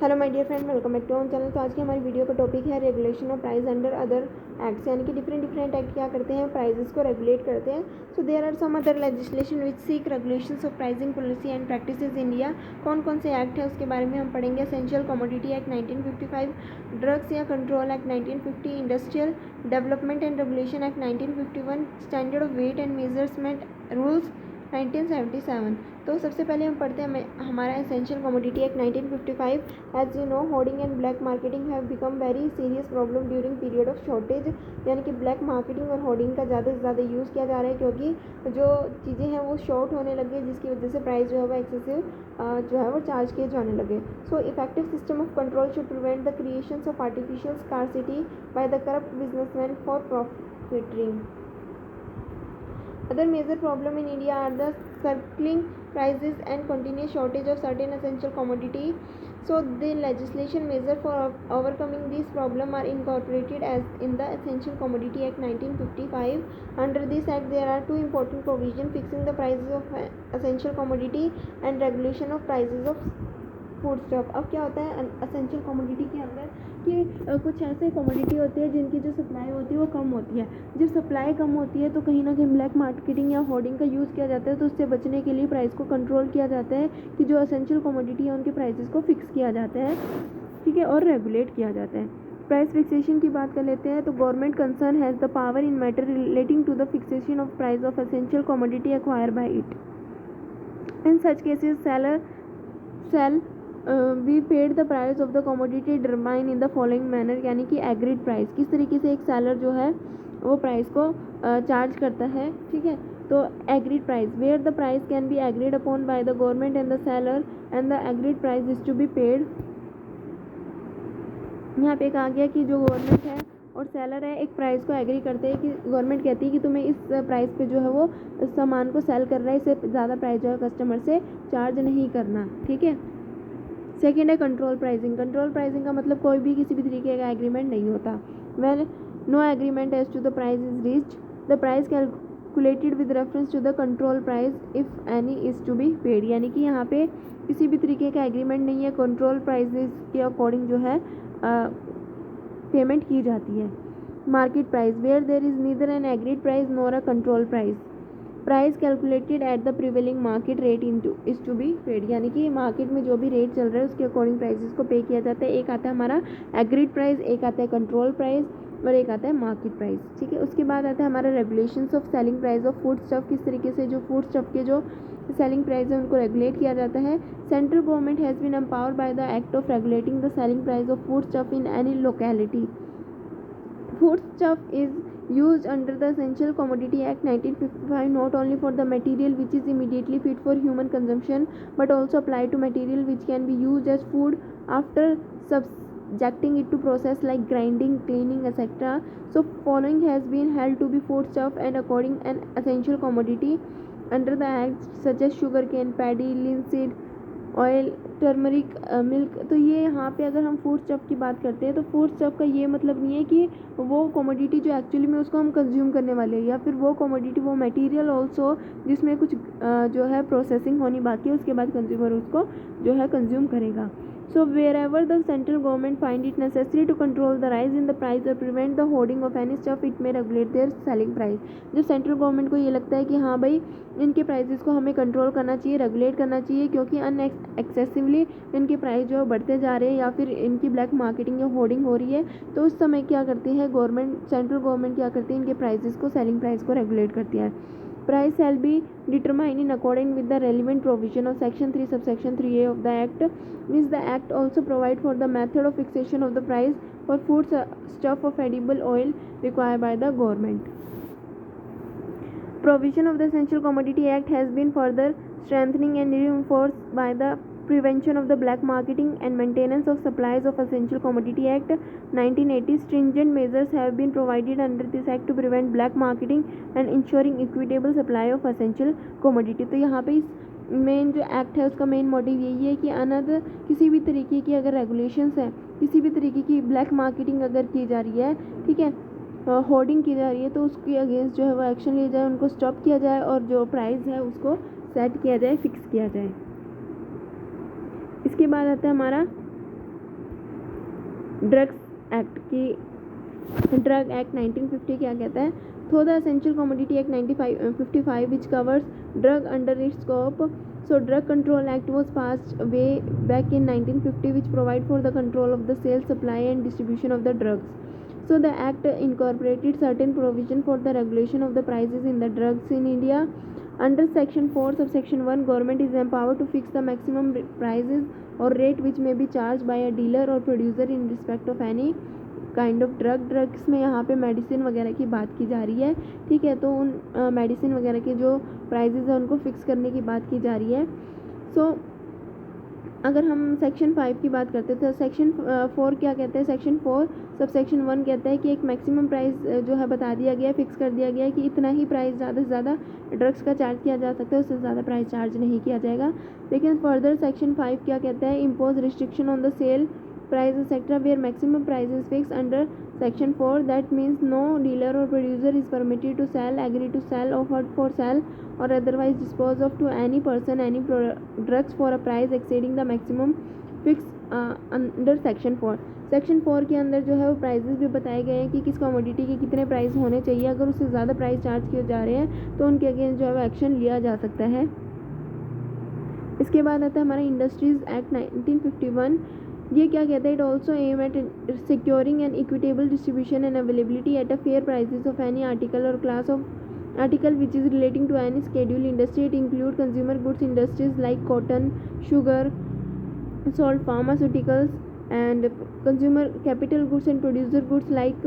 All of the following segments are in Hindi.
Hello my dear friend, welcome back to our channel. तो आज की हमारी वीडियो का टॉपिक है regulation of price under other acts, यानी कि डिफरेंट एक्ट क्या करते हैं, प्राइजेस को रेगुलेट करते हैं। So there are some other legislation which seek regulations of pricing policy and practices India. कौन कौन से एक्ट है उसके बारे में हम पढ़ेंगे। एसेंशियल कमोडिटी एक्ट 1955, ड्रग्स या control act 1950, industrial development and regulation act 1951, standard of weight and measurement rules 1977। तो सबसे पहले हम पढ़ते हैं हमारा essential commodity act 1955। As you know, hoarding and black marketing have become very serious problem during period of shortage, यानी कि ब्लैक मार्केटिंग और होर्डिंग का ज़्यादा से ज़्यादा यूज़ किया जा रहा है क्योंकि जो चीज़ें हैं वो शॉर्ट होने लगी, जिसकी वजह से प्राइस जो है वो एक्सेसिव जो है वो चार्ज किए जाने लगे। So effective system of control should prevent the creation of artificial scarcity by the corrupt businessman for profiting. Other major problem in India are the circling prices and continuous shortage of certain essential commodity. So the legislation measure for overcoming this problem are incorporated as in the Essential Commodity Act 1955. Under this act, there are two important provisions fixing the prices of essential commodity and regulation of prices of food stock. अब क्या होता है एसेंशियल कमोडिटी के अंदर कि कुछ ऐसे कमोडिटी होती है जिनकी जो सप्लाई होती है वो कम होती है। जब सप्लाई कम होती है तो कहीं ना कहीं ब्लैक मार्केटिंग या होर्डिंग का यूज़ किया जाता है, तो उससे बचने के लिए प्राइस को कंट्रोल किया जाता है कि जो एसेंशियल कमोडिटी है उनके प्राइसेस को फिक्स किया जाता है, ठीक है, और रेगुलेट किया जाता है। प्राइस फिक्सेशन की बात कर लेते हैं। तो government concern has the power in matter relating to the fixation of price of essential commodity acquire by it. In such cases sale we paid the price of the commodity determine in the following manner, यानी कि एग्रीड प्राइस। किस तरीके से एक सेलर जो है वो प्राइस को चार्ज करता है, ठीक है। तो agreed price where the price can be agreed upon by the government and the seller and the agreed price is to be paid. यहाँ पे कहा गया कि जो गवर्नमेंट है और सेलर है एक प्राइस को एग्री करते हैं, कि गवर्नमेंट कहती है कि तुम्हें इस प्राइस पे जो है वो सामान को सेल कर रहा है, इससे ज़्यादा प्राइस जो है कस्टमर से चार्ज नहीं करना, ठीक है। सेकेंड है कंट्रोल प्राइसिंग। कंट्रोल प्राइसिंग का मतलब कोई भी किसी भी तरीके का एग्रीमेंट नहीं होता। When no agreement as to the price is reached, the price calculated with reference to the control price if any is to be paid, यानी कि यहाँ पे किसी भी तरीके का एग्रीमेंट नहीं है, कंट्रोल प्राइसेस के अकॉर्डिंग जो है पेमेंट की जाती है। Market price where there is neither an agreed price nor a control price, price calculated at the prevailing market rate is to be paid, यानी कि मार्केट में जो भी रेट चल रहा है उसके अकॉर्डिंग प्राइसेस को पे किया जाता है। एक आता है हमारा एग्रीड प्राइस, एक आता है कंट्रोल प्राइस और एक आता है मार्केट प्राइस, ठीक है। उसके बाद आता है हमारा regulations of selling price of food stuff. किस तरीके से जो फूड स्टफ के जो सेलिंग प्राइस है उनको रेगुलेट किया जाता है। Central government has been empowered by the act of regulating the selling price of food stuff in any locality. Food stuff is used under the Essential Commodity Act 1955 not only for the material which is immediately fit for human consumption but also apply to material which can be used as food after subjecting it to process like grinding, cleaning, etc. So following has been held to be food stuff and according an essential commodity under the act such as sugarcane, paddy, linseed oil, turmeric, milk. तो ये यहाँ पे अगर हम फूड स्टफ की बात करते हैं तो फूड स्टफ का ये मतलब नहीं है कि वो कमोडिटी जो एक्चुअली में उसको हम कंज्यूम करने वाले हैं, या फिर वो कमोडिटी वो मटेरियल ऑल्सो जिसमें कुछ जो है प्रोसेसिंग होनी बाकी है, उसके बाद कंज्यूमर उसको जो है कंज्यूम करेगा। So wherever the central government find it necessary to control the rise in the price or prevent the hoarding of any stuff, it may regulate their selling price। जब सेंट्रल गवर्नमेंट को ये लगता है कि हाँ भाई इनके प्राइसेस को हमें कंट्रोल करना चाहिए, रेगुलेट करना चाहिए, क्योंकि एक्सेसिवली इनके प्राइस जो बढ़ते जा रहे हैं या फिर इनकी ब्लैक मार्केटिंग या होर्डिंग हो रही है, तो उस समय क्या करती है गवर्नमेंट, सेंट्रल गवर्नमेंट क्या करती है, इनके प्राइसेस को, सेलिंग प्राइस को रेगुलेट करती है। Price shall be determined in accordance with the relevant provision of Section 3 subsection 3A of the Act. Means the Act also provide for the method of fixation of the price for food stuff of edible oil required by the government. Provision of the Essential Commodity Act has been further strengthening and reinforced by the Prevention of the Black Marketing and Maintenance of Supplies of Essential Commodity Act 1980. Stringent measures have been provided under this act to prevent black marketing and ensuring equitable supply of essential commodity। तो यहाँ पे इस मेन जो एक्ट है उसका मेन मोटिव यही है कि अनदर किसी भी तरीके की अगर रेगुलेशंस है, किसी भी तरीके की ब्लैक मार्केटिंग अगर की जा रही है, ठीक है, होर्डिंग की जा रही है, तो उसके अगेंस्ट जो है वो एक्शन लिया जाए, उनको स्टॉप किया जाए और जो प्राइस है उसको सेट किया जाए, फिक्स किया जाए। इसके बाद आता है हमारा ड्रग्स एक्ट की ड्रग एक्ट 1950 क्या कहता है? थो the essential commodity act 1955 which covers drug under its scope. So drug control act was passed way back in 1950 which provide for the control of the sale, supply and distribution of the drugs. So the act incorporated certain provision for the regulation of the prices in the drugs in India. Under section 4 subsection 1, government is empowered to fix the maximum prices or rate which may be charged by a dealer or producer in respect of any kind of drugs में यहाँ पे मेडिसिन वगैरह की बात की जा रही है, ठीक है। तो उन मेडिसिन वगैरह के जो प्राइजेज़ हैं उनको फिक्स करने की बात की जा रही है। सो अगर हम सेक्शन 5 की बात करते हैं तो सेक्शन 4 क्या कहते हैं? सेक्शन 4 सब सेक्शन 1 कहता है कि एक मैक्सिमम प्राइस जो है बता दिया गया है, फिक्स कर दिया गया है कि इतना ही प्राइस ज़्यादा से ज़्यादा ड्रग्स का चार्ज किया जा सकता है, उससे ज़्यादा प्राइस चार्ज नहीं किया जाएगा। लेकिन फर्दर सेक्शन 5 क्या कहता है? Impose restriction on the sale price etc where maximum price is fixed under section 4. That means no dealer or producer is permitted to sell, agree to sell, offer for sale or otherwise dispose of to any person any drugs for a price exceeding the maximum fixed under section 4. Section 4 के अंदर जो है वो प्राइजेस भी बताए गए हैं कि किस कमोडिटी के कितने प्राइस होने चाहिए। अगर उससे ज़्यादा प्राइस चार्ज किए जा रहे हैं तो उनके अगेंस्ट जो है वो एक्शन लिया जा सकता है। इसके बाद आता है हमारा इंडस्ट्रीज़ एक्ट 1951। ये क्या कहता है? It also aim at securing an equitable distribution and availability at a fair prices of any article और class of article which is relating to any schedule industry. It include consumer goods industries like cotton, sugar, salt, pharmaceuticals and consumer capital goods and producer goods like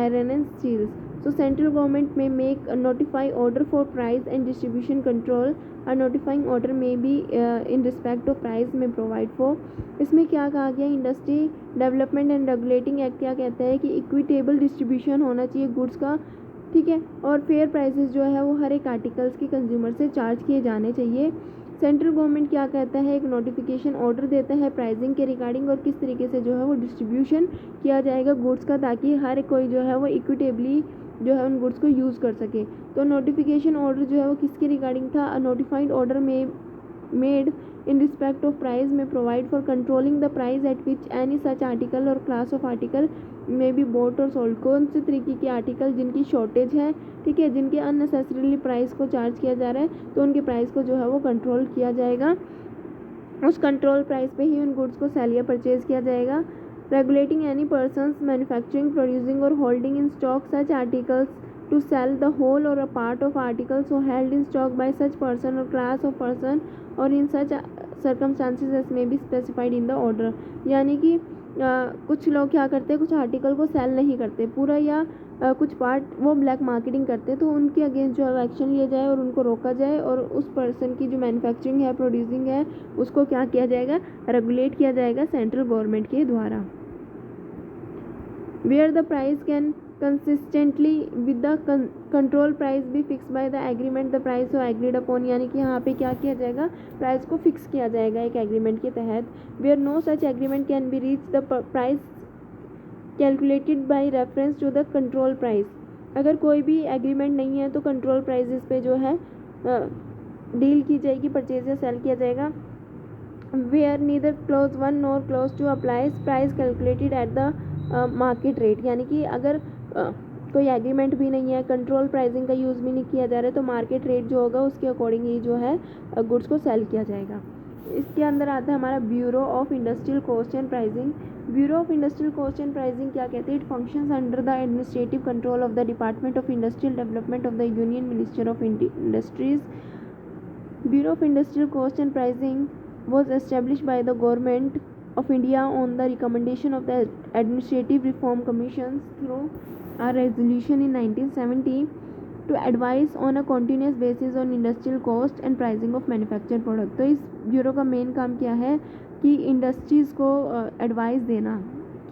iron and steels. So central government may make a notify order for price and distribution control. A notifying order may be in respect of price may provide for. इसमें क्या कहा गया? Industry development and regulating act क्या कहता है कि इक्विटेबल डिस्ट्रीब्यूशन होना चाहिए गुड्स का, ठीक है, और फेयर प्राइसेस जो है वो हर एक आर्टिकल्स के कंज्यूमर से चार्ज किए जाने चाहिए। सेंट्रल गवर्नमेंट क्या कहता है? एक नोटिफिकेशन ऑर्डर देता है प्राइसिंग के रिगार्डिंग और किस तरीके से जो है वो डिस्ट्रीब्यूशन किया जाएगा गुड्स का, ताकि हर कोई जो है वो इक्विटेबली जो है उन गुड्स को यूज़ कर सके। तो नोटिफिकेशन ऑर्डर जो है वो किसके रिगार्डिंग था? अ नोटिफाइड ऑर्डर में made in respect of price may provide for controlling the price at which any such article or class of article may be bought or sold. कौन से तरीके के आर्टिकल जिनकी शॉर्टेज है, ठीक है, जिनके अननेसेसरीली प्राइस को चार्ज किया जा रहा है, तो उनके प्राइस को जो है वो कंट्रोल किया जाएगा। उस कंट्रोल प्राइस पे ही उन गुड्स को सेल या परचेज किया जाएगा। Regulating any persons manufacturing, producing और holding in stock such articles to sell the whole or a part of articles so held in stock by such person or class of person or in such circumstances as may be specified in the order. यानी कि कुछ लोग क्या करते हैं? कुछ आर्टिकल को सेल नहीं करते पूरा या कुछ पार्ट वो ब्लैक मार्केटिंग करते, तो उनके अगेंस्ट जो है एक्शन लिया जाए और उनको रोका जाए और उस पर्सन की जो मैन्युफैक्चरिंग है, प्रोड्यूसिंग है, उसको क्या किया जाएगा? रेगुलेट किया जाएगा सेंट्रल गवर्नमेंट के द्वारा। Where the price can consistently with the control price भी fix by the agreement the price और एग्रीड अपॉन, यानी कि यहाँ पे क्या किया जाएगा? प्राइस को फिक्स किया जाएगा एक एग्रीमेंट के तहत। Where no such agreement can be reach the price calculated by reference to the control price. अगर कोई भी एग्रीमेंट नहीं है तो कंट्रोल प्राइसेस पे जो है डील की जाएगी, परचेज या सेल किया जाएगा। Where neither close 1 nor close 2 applies price calculated at the market rate, यानी कि अगर कोई एग्रीमेंट भी नहीं है, कंट्रोल प्राइसिंग का यूज़ भी नहीं किया जा रहा है, तो मार्केट रेट जो होगा उसके अकॉर्डिंग ही जो है गुड्स को सेल किया जाएगा। इसके अंदर आता है हमारा bureau of industrial cost and pricing. Bureau of industrial cost and pricing क्या कहते हैं? It functions under the administrative control of the department of industrial development of the union minister of industries. Bureau of industrial cost and pricing was established by the government of India on the recommendation of the Administrative Reform Commission through a resolution in 1970 to advise on a continuous basis on industrial cost and pricing of manufactured product। तो इस ब्यूरो का मेन काम क्या है कि इंडस्ट्रीज़ को एडवाइस देना।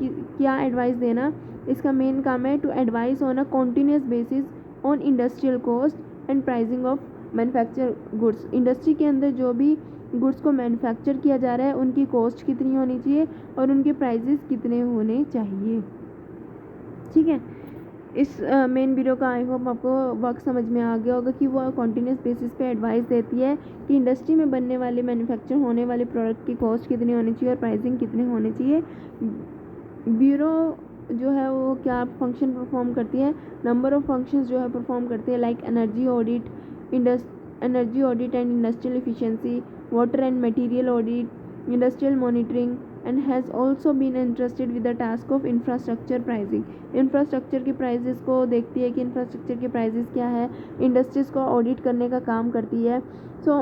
क्या एडवाइस देना? इसका मेन काम है to advice on a continuous basis on industrial cost and pricing of manufacture goods. Industry के अंदर जो भी गुड्स को मैन्युफैक्चर किया जा रहा है उनकी कॉस्ट कितनी होनी चाहिए और उनके प्राइसेस कितने होने चाहिए, ठीक है। इस मेन ब्यूरो का आई होप आपको वर्क समझ में आ गया होगा कि वो कॉन्टीन्यूस बेसिस पे एडवाइस देती है कि इंडस्ट्री में बनने वाले मैन्युफैक्चर होने वाले प्रोडक्ट की कॉस्ट कितनी होनी चाहिए और प्राइसिंग कितने होने चाहिए। ब्यूरो जो है वो क्या फंक्शन परफॉर्म करती है, नंबर ऑफ फंक्शंस जो है परफॉर्म करती है, like energy audit and industrial efficiency, water and material audit, industrial monitoring, and has also been interested with the task of infrastructure pricing. Infrastructure की प्राइजेस को देखती है कि इंफ्रास्ट्रक्चर के प्राइजेस क्या है, इंडस्ट्रीज़ को ऑडिट करने का काम करती है। सो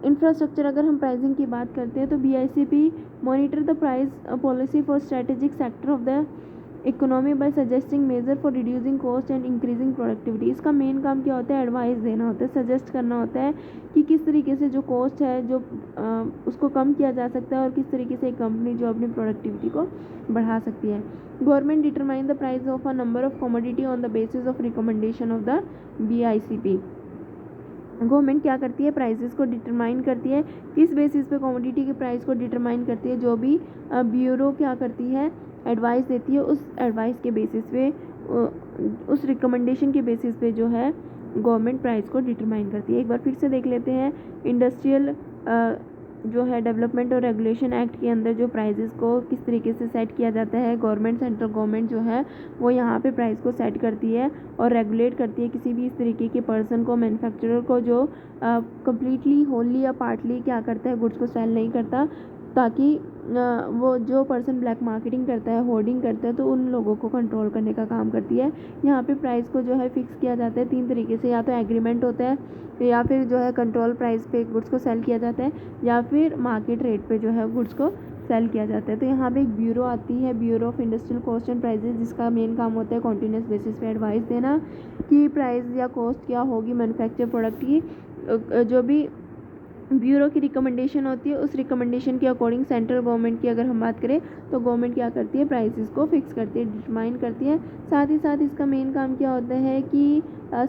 इंफ्रास्ट्रक्चर अगर हम प्राइसिंग की बात करते हैं तो BICP monitor the price policy for strategic sector of the economy by suggesting measure for reducing cost and increasing productivity. इसका मेन काम क्या होता है, एडवाइस देना होता है, सजेस्ट करना होता है कि किस तरीके से जो कॉस्ट है जो उसको कम किया जा सकता है और किस तरीके से एक कंपनी जो अपनी प्रोडक्टिविटी को बढ़ा सकती है। Government determine the price of a number of commodity on the basis of recommendation of the BICP। Government क्या करती है, प्राइसेस को डिटरमाइन करती है, किस बेसिस पे कमोडिटी के प्राइस को डिटरमाइन करती है, जो भी ब्यूरो क्या करती है, एडवाइस देती है, उस एडवाइस के बेसिस पे उस रिकमेंडेशन के बेसिस पे जो है गवर्नमेंट प्राइस को डिटरमाइन करती है। एक बार फिर से देख लेते हैं, इंडस्ट्रियल जो है डेवलपमेंट और रेगुलेशन एक्ट के अंदर जो प्राइजेस को किस तरीके से सेट किया जाता है, गवर्नमेंट सेंट्रल गवर्नमेंट जो है वो यहाँ पे प्राइस को सेट करती है और रेगुलेट करती है किसी भी इस तरीके के पर्सन को, मैन्युफैक्चरर को जो कम्प्लीटली होली या पार्टली क्या करता है, गुड्स को सेल नहीं करता, ताकि वो जो पर्सन ब्लैक मार्केटिंग करता है, होर्डिंग करता है, तो उन लोगों को कंट्रोल करने का काम करती है। यहाँ पे प्राइस को जो है फिक्स किया जाता है 3 तरीके से, या तो एग्रीमेंट होता है, या फिर जो है कंट्रोल प्राइस पे गुड्स को सेल किया जाता है, या फिर मार्केट रेट पे जो है गुड्स को सेल किया जाता है। तो यहाँ पे एक ब्यूरो आती है, bureau of industrial cost and prices, जिसका मेन काम होता है कॉन्टीन्यूस बेसिस पे एडवाइस देना कि प्राइस या कॉस्ट क्या होगी मैन्युफैक्चर प्रोडक्ट की। जो भी ब्यूरो की रिकमेंडेशन होती है, उस रिकमेंडेशन के अकॉर्डिंग सेंट्रल गवर्नमेंट की अगर हम बात करें तो गवर्नमेंट क्या करती है, प्राइसेस को फिक्स करती है, डिटरमाइन करती है। साथ ही साथ इसका मेन काम क्या होता है कि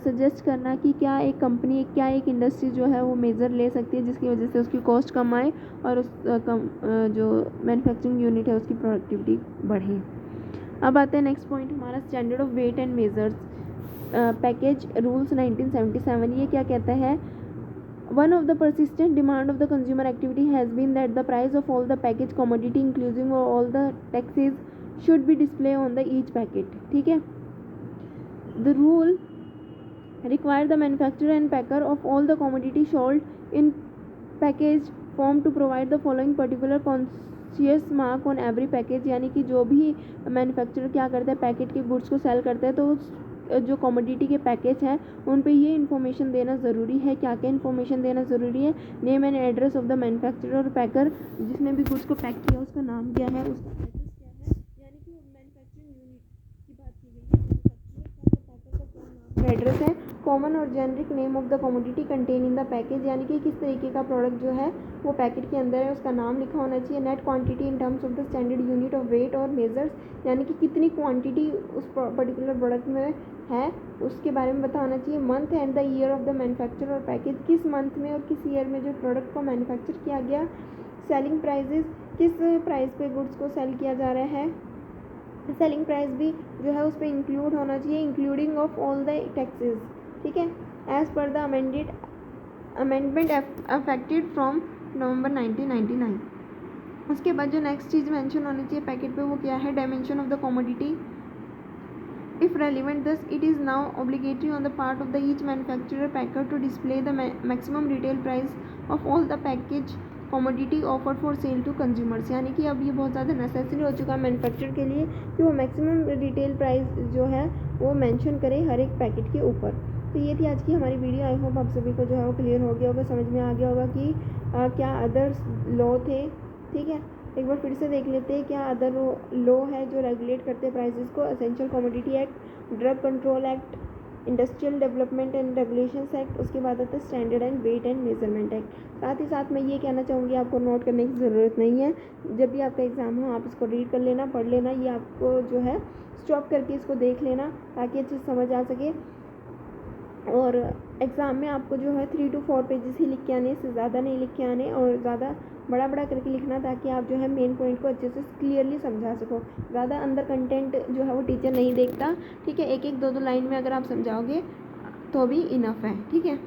सजेस्ट करना कि क्या एक कंपनी, क्या एक इंडस्ट्री जो है वो मेजर ले सकती है जिसकी वजह से उसकी कॉस्ट कम आए और उस जो मैन्युफैक्चरिंग यूनिट है उसकी प्रोडक्टिविटी बढ़े। अब आते हैं नेक्स्ट पॉइंट हमारा, standard of weight and measures package rules 1977। ये क्या कहता है, one of the persistent demand of the consumer activity has been that the price of all the packaged commodity including all the taxes should be displayed on the each packet। ठीक है, the rule require the manufacturer and packer of all the commodity sold in packaged form to provide the following particular conscious mark on every package। यानी कि जो भी मैन्युफैक्चरर क्या करता है, पैकेट के गुड्स को सेल करता है, तो उस जो कमोडिटी के पैकेज हैं उन पे ये इन्फॉर्मेशन देना ज़रूरी है। क्या क्या इन्फॉर्मेशन देना ज़रूरी है, name and address of the manufacturer और पैकर, जिसने भी गुड्स को पैक किया उसका नाम क्या है, उसका एड्रेस क्या है, यानी कि मैन्युफैक्चरिंग यूनिट की बात की गई है, मैन्युफैक्चरर का पैकर का क्या नाम एड्रेस है, कॉमन और generic name of the commodity contain in the package, यानी कि किस तरीके का प्रोडक्ट जो है वो पैकेट के अंदर है उसका नाम लिखा होना चाहिए। Net quantity in terms of the standard unit of weight और मेजर्स, यानी कि कितनी क्वांटिटी उस पर्टिकुलर प्रोडक्ट में है उसके बारे में पता होना चाहिए। Month and the year of the manufacture और पैकेज, किस मंथ में और किस ईयर में जो प्रोडक्ट को मैन्युफैक्चर किया गया। सेलिंग प्राइजेस, किस प्राइस पे गुड्स को सेल किया जा रहा है, सेलिंग प्राइस भी जो है उस पर इंक्लूड होना चाहिए, including of all the taxes. ठीक है, as per the amendment affected from November 1999। उसके बाद जो नेक्स्ट चीज़ मेंशन होनी चाहिए पैकेट पे वो क्या है, dimension of the commodity if relevant, thus it is now obligatory on the part of the each manufacturer packer to display the maximum retail price of all the package commodity offered for sale to consumers। यानी कि अब ये बहुत ज़्यादा नेसेसरी हो चुका है मैन्युफैक्चरर के लिए कि वो मैक्सिमम रिटेल प्राइस जो है वो मेंशन करे हर एक पैकेट के ऊपर। तो ये थी आज की हमारी वीडियो। आई होप आप सभी को जो है वो क्लियर हो गया होगा, समझ में आ गया होगा कि क्या अदर्स लॉ थे। ठीक है, एक बार फिर से देख लेते हैं क्या अदर लॉ है जो रेगुलेट करते हैं प्राइसेस को। Essential commodity act, drug control act, industrial development and regulations act, उसके बाद आता है standard and weight and measurement act. साथ ही साथ मैं ये कहना चाहूँगी आपको नोट करने की ज़रूरत नहीं है, जब भी आपका एग्ज़ाम हो आप इसको रीड कर लेना, पढ़ लेना, ये आपको जो है स्टॉप करके इसको देख लेना ताकि अच्छे से समझ आ सके। और एग्ज़ाम में आपको जो है 3 to 4 पेजेस ही लिख के आने, इससे ज़्यादा नहीं लिख के आने और ज़्यादा बड़ा बड़ा करके लिखना ताकि आप जो है मेन पॉइंट को अच्छे से क्लियरली समझा सको। ज़्यादा अंदर कंटेंट जो है वो टीचर नहीं देखता। ठीक है, एक एक दो दो लाइन में अगर आप समझाओगे तो भी इनफ है। ठीक है।